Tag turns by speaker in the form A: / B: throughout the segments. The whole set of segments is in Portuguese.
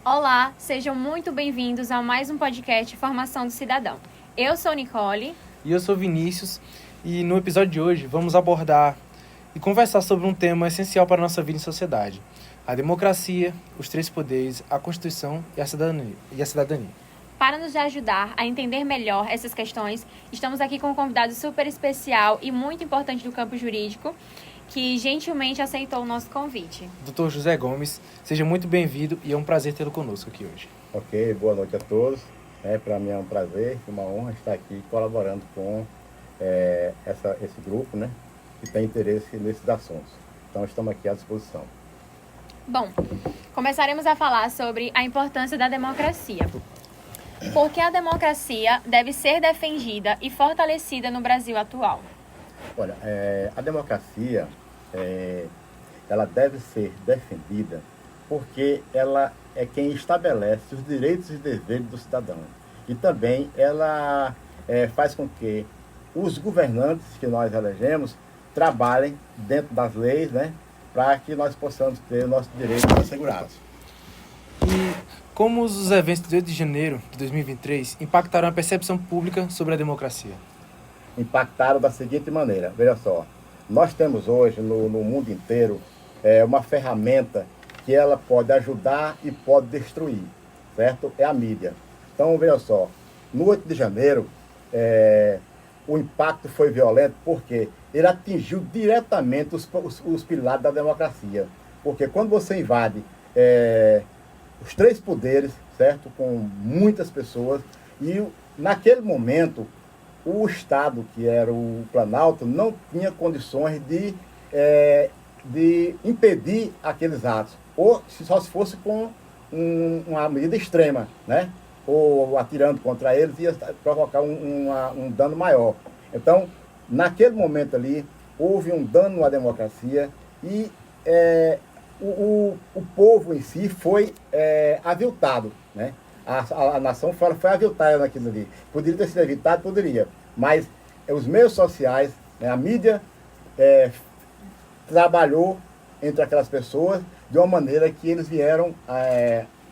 A: Olá, sejam muito bem-vindos a mais um podcast Formação do Cidadão. Eu sou Nicole.
B: E eu sou Vinícius, e no episódio de hoje vamos abordar e conversar sobre um tema essencial para a nossa vida em sociedade: a democracia, os três poderes, a Constituição e a cidadania.
A: Para nos ajudar a entender melhor essas questões, estamos aqui com um convidado super especial e muito importante do campo jurídico, que gentilmente aceitou o nosso convite.
B: Dr. José Gomes, seja muito bem-vindo e é um prazer tê-lo conosco aqui hoje.
C: Ok, boa noite a todos. Para mim é um prazer e uma honra estar aqui colaborando com esse grupo, né, que tem interesse nesses assuntos. Então, estamos aqui à disposição.
A: Bom, começaremos a falar sobre a importância da democracia. Por que a democracia deve ser defendida e fortalecida no Brasil atual?
C: Olha, a democracia, ela deve ser defendida porque ela é quem estabelece os direitos e deveres do cidadão. E também ela faz com que os governantes que nós elegemos trabalhem dentro das leis, né, para que nós possamos ter nossos direitos assegurados.
B: E como os eventos de 8 de janeiro de 2023 impactaram a percepção pública sobre a democracia?
C: Impactaram da seguinte maneira: veja só, nós temos hoje no mundo inteiro uma ferramenta que ela pode ajudar e pode destruir, certo? É a mídia. Então, veja só, no 8 de janeiro, o impacto foi violento porque ele atingiu diretamente os pilares da democracia. Porque quando você invade os três poderes, certo? Com muitas pessoas, e naquele momento o Estado, que era o Planalto, não tinha condições de impedir aqueles atos, ou só se fosse com uma medida extrema, né? Ou atirando contra eles, ia provocar um dano maior. Então, naquele momento ali, houve um dano à democracia e o povo em si foi aviltado, né? A nação foi aviltada naquilo ali. Poderia ter sido evitado? Poderia. Mas os meios sociais, né, a mídia trabalhou entre aquelas pessoas de uma maneira que eles vieram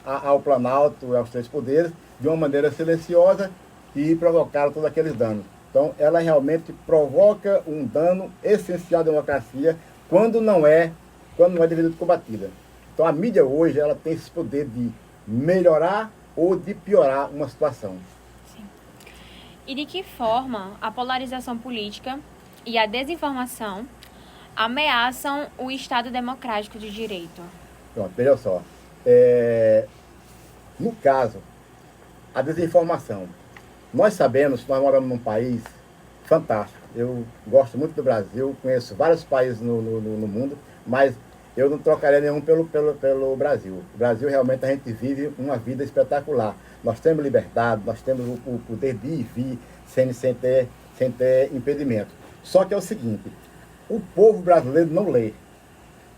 C: ao Planalto, aos três poderes, de uma maneira silenciosa e provocaram todos aqueles danos. Então, ela realmente provoca um dano essencial à democracia quando não é devidamente combatida. Então, a mídia hoje ela tem esse poder de melhorar ou de piorar uma situação.
A: Sim. E de que forma a polarização política e a desinformação ameaçam o Estado democrático de direito?
C: Pronto, veja só. No caso, a desinformação. Nós sabemos que nós moramos num país fantástico. Eu gosto muito do Brasil, conheço vários países no mundo, mas eu não trocaria nenhum pelo Brasil. O Brasil, realmente, a gente vive uma vida espetacular. Nós temos liberdade, nós temos o poder de ir e vir sem ter impedimento. Só que é o seguinte: o povo brasileiro não lê.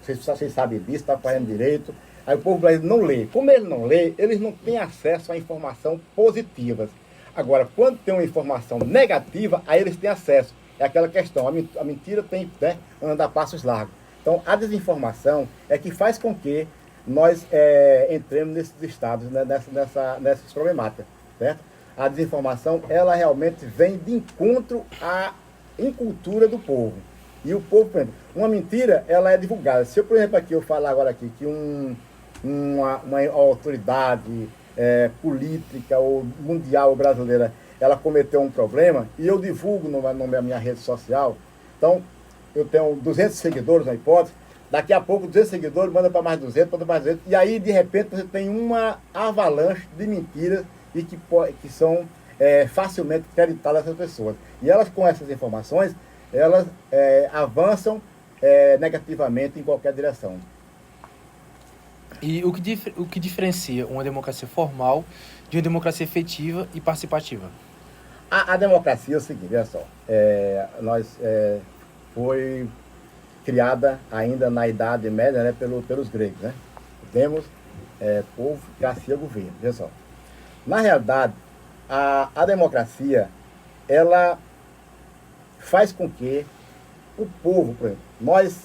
C: Vocês sabem disso, está fazendo direito. Aí o povo brasileiro não lê. Como ele não lê, eles não têm acesso a informação positivas. Agora, quando tem uma informação negativa, aí eles têm acesso. É aquela questão, a mentira tem, né, anda a passos largos. Então, a desinformação é que faz com que nós entremos nesses estados, né, nessas problemáticas, certo? A desinformação, ela realmente vem de encontro à incultura do povo. E o povo, por exemplo, uma mentira, ela é divulgada. Se eu, por exemplo, eu falar agora aqui que uma autoridade política ou mundial ou brasileira, ela cometeu um problema, e eu divulgo na minha rede social, então, eu tenho 200 seguidores, na hipótese, daqui a pouco 200 seguidores, manda para mais 200, manda para mais 200, e aí, de repente, você tem uma avalanche de mentiras e que são facilmente creditadas às pessoas. E elas, com essas informações, elas avançam negativamente em qualquer direção.
B: E o que diferencia uma democracia formal de uma democracia efetiva e participativa?
C: A democracia é o seguinte, olha só, foi criada ainda na Idade Média, né, pelos gregos, né? Temos povo, democracia, governo, veja só. Na realidade, a democracia, ela faz com que o povo, por exemplo, nós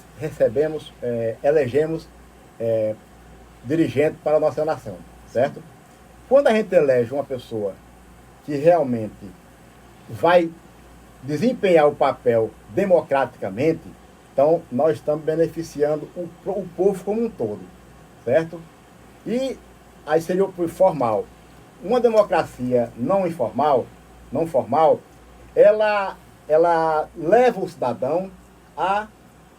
C: elegemos dirigentes para a nossa nação, certo? Quando a gente elege uma pessoa que realmente vai desempenhar o papel democraticamente, então nós estamos beneficiando o povo como um todo, certo? E aí seria o formal. Uma democracia não informal, não formal, ela leva o cidadão a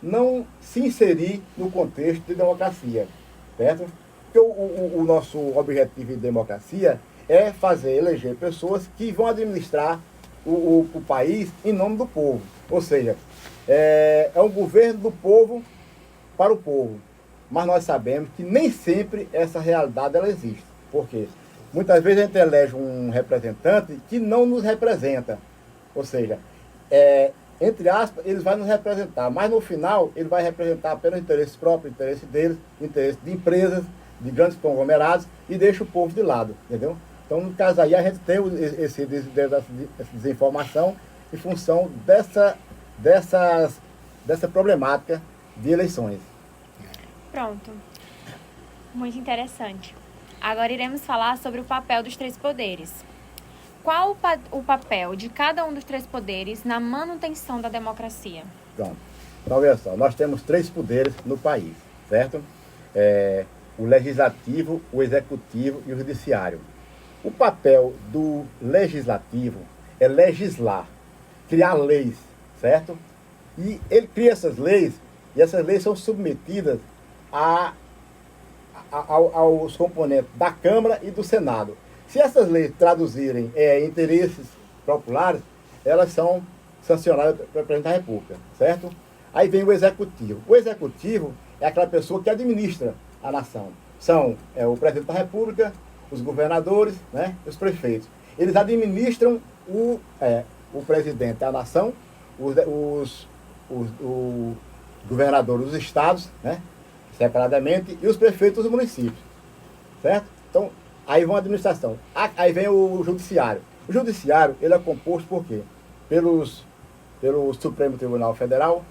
C: não se inserir no contexto de democracia, certo? Porque o nosso objetivo de democracia é eleger pessoas que vão administrar o país em nome do povo. Ou seja, é um governo do povo para o povo. Mas nós sabemos que nem sempre essa realidade ela existe. Por quê? Muitas vezes a gente elege um representante que não nos representa. Ou seja, entre aspas, ele vai nos representar, mas no final ele vai representar apenas interesses próprios, interesse deles, interesse de empresas, de grandes conglomerados, e deixa o povo de lado, entendeu? Então, no caso aí, a gente tem essa desinformação em função dessa problemática de eleições.
A: Pronto. Muito interessante. Agora iremos falar sobre o papel dos três poderes. Qual o papel de cada um dos três poderes na manutenção da democracia?
C: Pronto. Então, olha só, nós temos três poderes no país, certo? O legislativo, o executivo e o judiciário. O papel do legislativo é legislar, criar leis, certo? E ele cria essas leis, e essas leis são submetidas aos componentes da Câmara e do Senado. Se essas leis traduzirem interesses populares, elas são sancionadas pelo presidente da República, certo? Aí vem o executivo. O executivo é aquela pessoa que administra a nação. São o presidente da República, os governadores, né, os prefeitos. Eles administram o presidente da nação, os governadores dos estados, né, separadamente, e os prefeitos dos municípios, certo? Então, aí vem a administração. Aí vem o judiciário. O judiciário, ele é composto por quê? Pelo Supremo Tribunal Federal,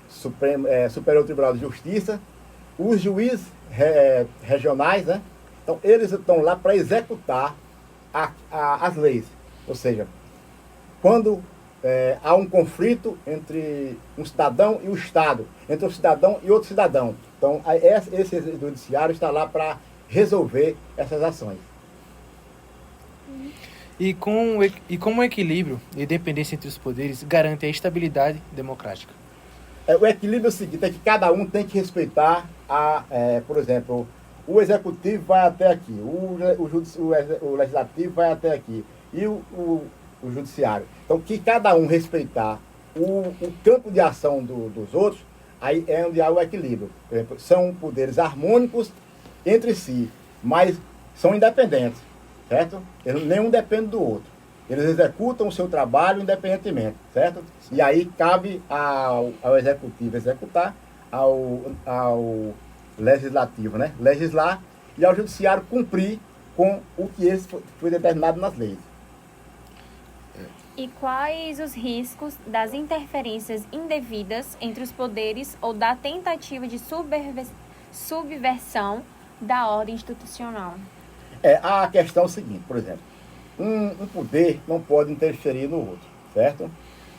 C: Superior Tribunal de Justiça, os juízes regionais, né? Então, eles estão lá para executar as leis. Ou seja, quando há um conflito entre um cidadão e o Estado, entre um cidadão e outro cidadão. Então, esse judiciário está lá para resolver essas ações.
B: E como o equilíbrio e independência entre os poderes garante a estabilidade democrática?
C: O equilíbrio é o seguinte, é que cada um tem que respeitar, por exemplo, o executivo vai até aqui, o legislativo vai até aqui, e o judiciário. Então, que cada um respeitar o campo de ação dos outros, aí é onde há o equilíbrio. Por exemplo, são poderes harmônicos entre si, mas são independentes, certo? Nenhum depende do outro. Eles executam o seu trabalho independentemente, certo? E aí cabe ao executivo executar, ao legislativo, né, legislar, e ao judiciário cumprir com o que foi determinado nas leis.
A: E quais os riscos das interferências indevidas entre os poderes ou da tentativa de subversão da ordem institucional?
C: A questão é o seguinte, por exemplo, um poder não pode interferir no outro, certo?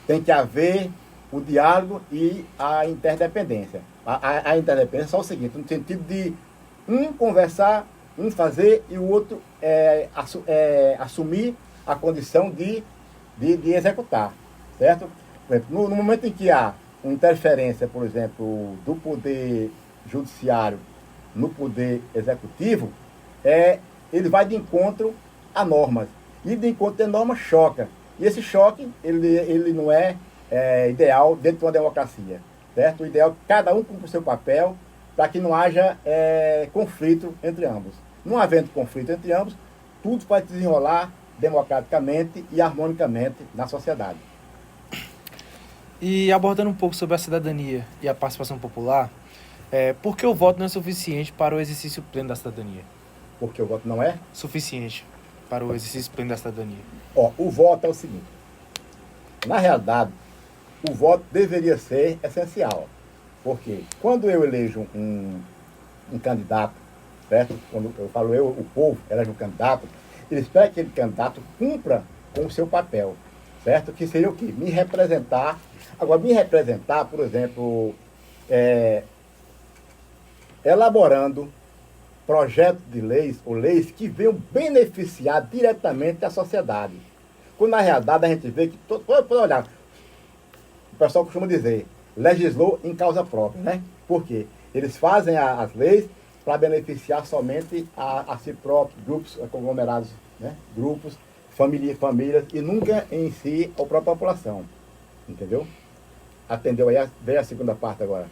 C: Tem que haver o diálogo e a interdependência. A interdependência é só o seguinte, no sentido de um conversar, um fazer e o outro assumir a condição de executar, certo? Por exemplo, no momento em que há uma interferência, por exemplo, do poder judiciário no poder executivo, ele vai de encontro a normas. E de encontro a normas choca. E esse choque, ele não é ideal dentro de uma democracia, certo? O ideal é que cada um cumpra o seu papel para que não haja conflito entre ambos. Não havendo conflito entre ambos, tudo vai se desenrolar democraticamente e harmonicamente na sociedade.
B: E abordando um pouco sobre a cidadania e a participação popular, por que o voto não é suficiente para o exercício pleno da cidadania?
C: Porque o voto não é
B: Suficiente para o exercício pleno da cidadania.
C: O voto é o seguinte. Na realidade, o voto deveria ser essencial. Porque quando eu elejo um candidato, certo? Quando eu falo eu, o povo, elege um candidato, ele espera que aquele candidato cumpra com o seu papel, certo? Que seria o quê? Me representar. Agora, me representar, por exemplo, elaborando projetos de leis ou leis que venham beneficiar diretamente a sociedade. Quando na realidade a gente vê que, pode olhar, o pessoal costuma dizer, legislou em causa própria, né? Por quê? Eles fazem as leis para beneficiar somente a si próprios, grupos conglomerados, né? Grupos, famílias, e nunca em si a própria população. Entendeu? Atendeu aí? Veio a segunda parte agora.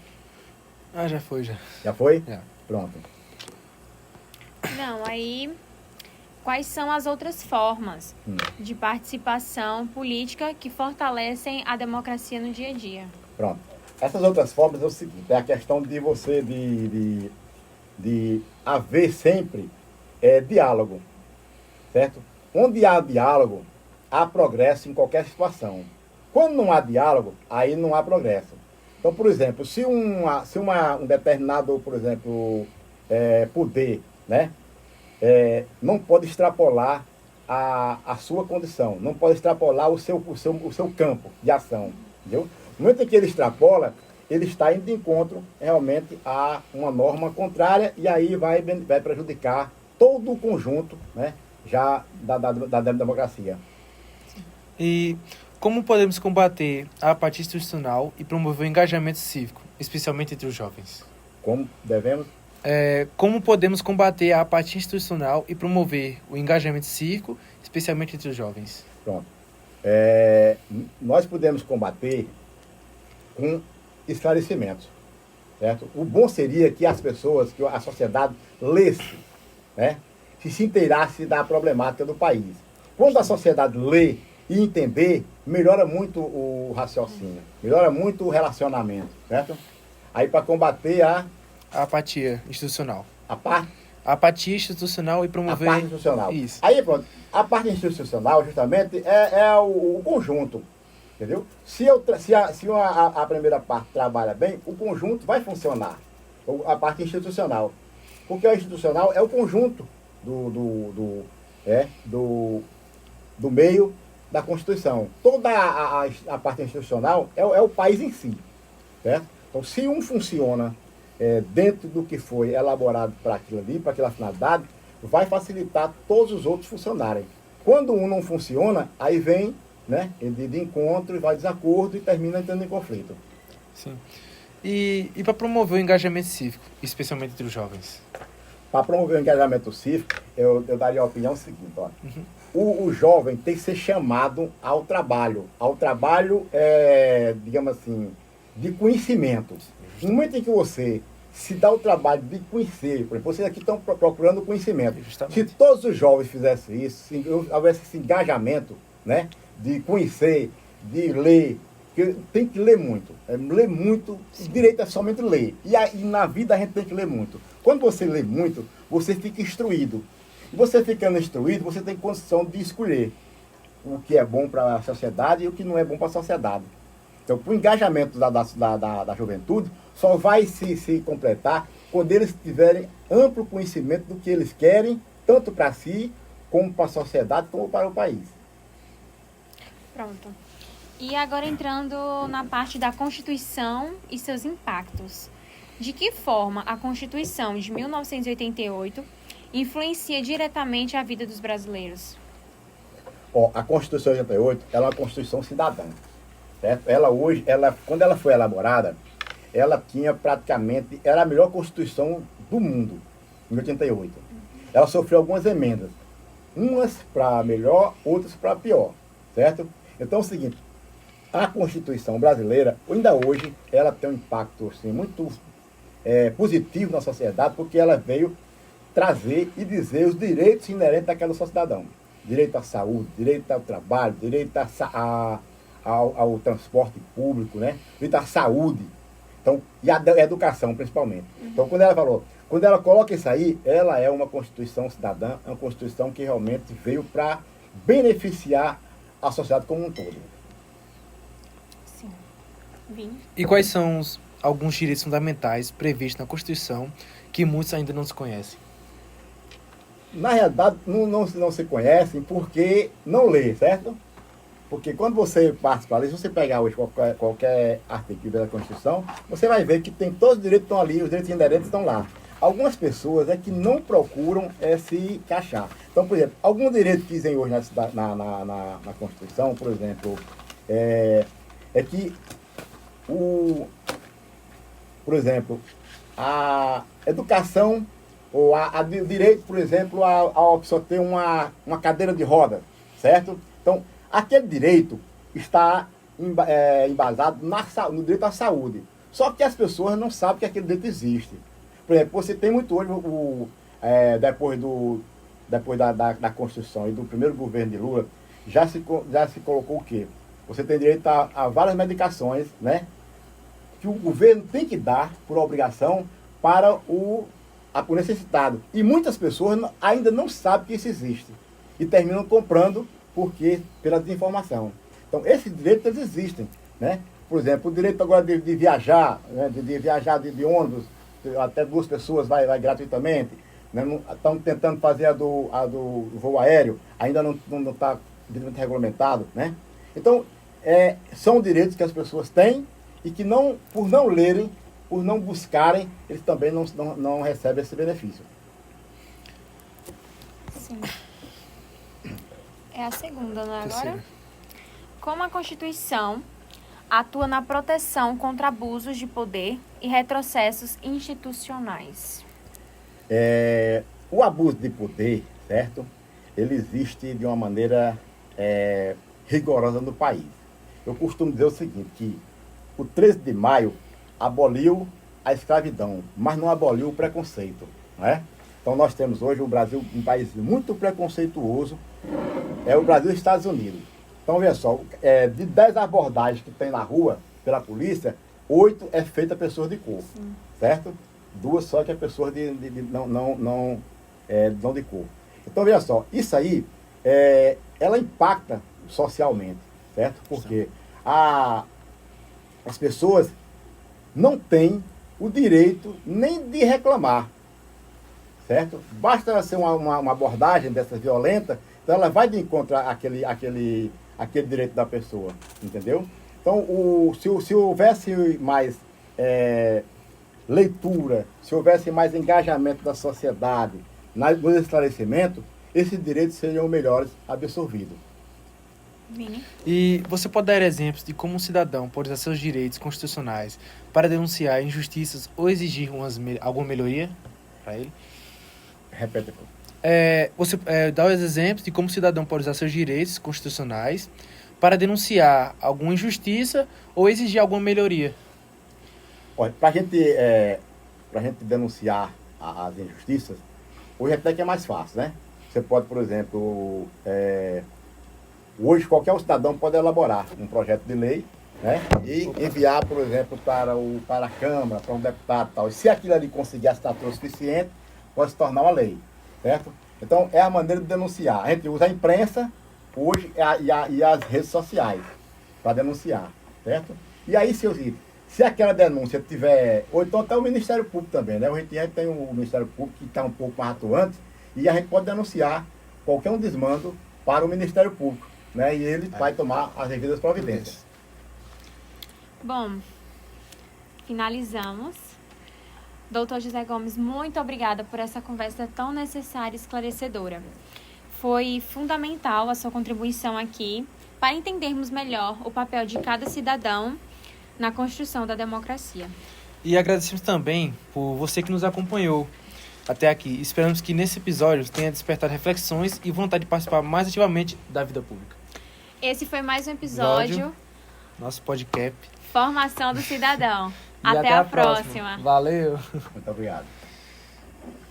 B: Ah, já foi, já.
C: Já foi?
B: Já.
C: Pronto.
A: Não, aí quais são as outras formas de participação política que fortalecem a democracia no dia a dia?
C: Pronto. Essas outras formas é o seguinte, é a questão de você de haver sempre diálogo, certo? Onde há diálogo, há progresso em qualquer situação. Quando não há diálogo, aí não há progresso. Então, por exemplo, se um determinado, por exemplo, poder, né, não pode extrapolar a sua condição, não pode extrapolar o seu campo de ação, entendeu? No momento em que ele extrapola, ele está indo de encontro realmente a uma norma contrária e aí vai prejudicar todo o conjunto, né, já da democracia.
B: E como podemos combater a apatia institucional e promover o engajamento cívico, especialmente entre os jovens?
C: Como devemos?
B: Como podemos combater a apatia institucional e promover o engajamento cívico, especialmente entre os jovens?
C: Pronto. Nós podemos combater com esclarecimentos, certo? O bom seria que as pessoas, que a sociedade lesse, né, se inteirasse da problemática do país. Quando a sociedade lê e entender, melhora muito o raciocínio, melhora muito o relacionamento, certo? Aí para combater a
B: apatia institucional.
C: A
B: apatia institucional e promover...
C: A parte institucional.
B: Isso.
C: Aí, pronto, a parte institucional, justamente, é o conjunto, entendeu? Se a primeira parte trabalha bem, o conjunto vai funcionar, a parte institucional. Porque o institucional é o conjunto do meio da Constituição. Toda a parte institucional é o país em si, certo? Então, se um funciona dentro do que foi elaborado para aquilo ali, para aquela finalidade, vai facilitar todos os outros funcionarem. Quando um não funciona, aí vem, né, de encontro e vai desacordo e termina entrando em conflito.
B: Sim. E para promover o engajamento cívico, especialmente entre os jovens?
C: Para promover o engajamento cívico, eu daria a opinião seguinte, ó. O jovem tem que ser chamado ao trabalho, digamos assim, de conhecimento. No momento em que você se dá o trabalho de conhecer, por exemplo, vocês aqui estão procurando conhecimento. Justamente. Se todos os jovens fizessem isso, se houvesse esse engajamento, né, de conhecer, de ler, porque tem que ler muito. Ler muito, o direito é somente ler. E na vida a gente tem que ler muito. Quando você lê muito, você fica instruído. E você ficando instruído, você tem condição de escolher o que é bom para a sociedade e o que não é bom para a sociedade. Então, o engajamento da juventude só vai se completar quando eles tiverem amplo conhecimento do que eles querem, tanto para si, como para a sociedade, como para o país.
A: Pronto. E agora entrando na parte da Constituição e seus impactos. De que forma a Constituição de 1988 influencia diretamente a vida dos brasileiros?
C: A Constituição de 88, ela é uma Constituição cidadã. Certo? Quando ela foi elaborada, ela tinha praticamente, era a melhor Constituição do mundo, em 88. Ela sofreu algumas emendas, umas para melhor, outras para pior, certo? Então é o seguinte, a Constituição brasileira, ainda hoje, ela tem um impacto assim, muito positivo na sociedade, porque ela veio trazer e dizer os direitos inerentes àquela cidadão. Direito à saúde, direito ao trabalho, direito ao transporte público, né? Direito à saúde, então, e à educação, principalmente. Então, quando ela coloca isso aí, ela é uma Constituição cidadã, uma Constituição que realmente veio para beneficiar a sociedade como um todo.
A: Sim. Vim.
B: E quais são alguns direitos fundamentais previstos na Constituição que muitos ainda não desconhecem?
C: na realidade, não se conhecem porque não lê, certo? Porque quando você participa ali, se você pegar hoje qualquer artigo da Constituição, você vai ver que tem todos os direitos que estão ali, os direitos inerentes estão lá. Algumas pessoas é que não procuram se encaixar. Então, por exemplo, algum direito que dizem hoje na Constituição, por exemplo, é que por exemplo, a educação ou o direito, por exemplo, a pessoa ter uma cadeira de roda, certo? Então, aquele direito está embasado no direito à saúde. Só que as pessoas não sabem que aquele direito existe. Por exemplo, você tem muito hoje, depois da Constituição e do primeiro governo de Lula, já se colocou o quê? Você tem direito a várias medicações, né? Que o governo tem que dar por obrigação para o necessitado. E muitas pessoas ainda não sabem que isso existe. E terminam comprando pela desinformação. Então, esses direitos eles existem, né? Por exemplo, o direito agora de viajar, né? de viajar de ônibus, até 2 pessoas vai gratuitamente. Né? Estão tentando fazer a do voo aéreo, ainda não está devidamente regulamentado, né? Então, são direitos que as pessoas têm e que por não lerem, por não buscarem, eles também não recebem esse benefício.
A: Sim. É a segunda, não é
B: Terceira.
A: agora? Como a Constituição atua na proteção contra abusos de poder e retrocessos institucionais?
C: O abuso de poder, certo? Ele existe de uma maneira rigorosa no país. Eu costumo dizer o seguinte, que o 13 de maio aboliu a escravidão, mas não aboliu o preconceito, não é? Então nós temos hoje o Brasil um país muito preconceituoso, é o Brasil e os Estados Unidos. Então veja só, de 10 abordagens que tem na rua pela polícia, 8 é feita a pessoas de cor, certo? 2 só que é pessoas não de cor. Então veja só, isso aí, ela impacta socialmente, certo? Porque as pessoas não têm o direito nem de reclamar, certo? Basta ser uma abordagem dessas violenta, então ela vai de encontro àquele direito da pessoa, entendeu? Então, se houvesse mais leitura, se houvesse mais engajamento da sociedade no esclarecimento, esses direitos seriam melhores absorvidos.
A: Vini?
B: E você pode dar exemplos de como um cidadão pode usar seus direitos constitucionais para denunciar injustiças ou exigir alguma melhoria para ele?
C: Repete.
B: Você dá os exemplos de como o cidadão pode usar seus direitos constitucionais para denunciar alguma injustiça ou exigir alguma melhoria.
C: Olha, para a gente denunciar as injustiças, hoje até que é mais fácil, né? Você pode, por exemplo, hoje qualquer cidadão pode elaborar um projeto de lei, né? E enviar, por exemplo, para a Câmara, para um deputado e tal. E se aquilo ali conseguir a assinatura suficiente, pode se tornar uma lei, certo? Então, é a maneira de denunciar. A gente usa a imprensa hoje e as redes sociais para denunciar, certo? E aí, se aquela denúncia tiver... Ou então até o Ministério Público também, né? A gente tem o Ministério Público que está um pouco mais atuante e a gente pode denunciar qualquer desmando para o Ministério Público, né? E ele vai tomar as devidas providências.
A: Bom, finalizamos. Doutor José Gomes, muito obrigada por essa conversa tão necessária e esclarecedora. Foi fundamental a sua contribuição aqui para entendermos melhor o papel de cada cidadão na construção da democracia.
B: E agradecemos também por você que nos acompanhou até aqui. Esperamos que nesse episódio tenha despertado reflexões e vontade de participar mais ativamente da vida pública.
A: Esse foi mais um episódio
B: nosso podcast.
A: Formação do Cidadão.
B: E
A: Até a próxima.
B: Valeu!
C: Muito obrigado.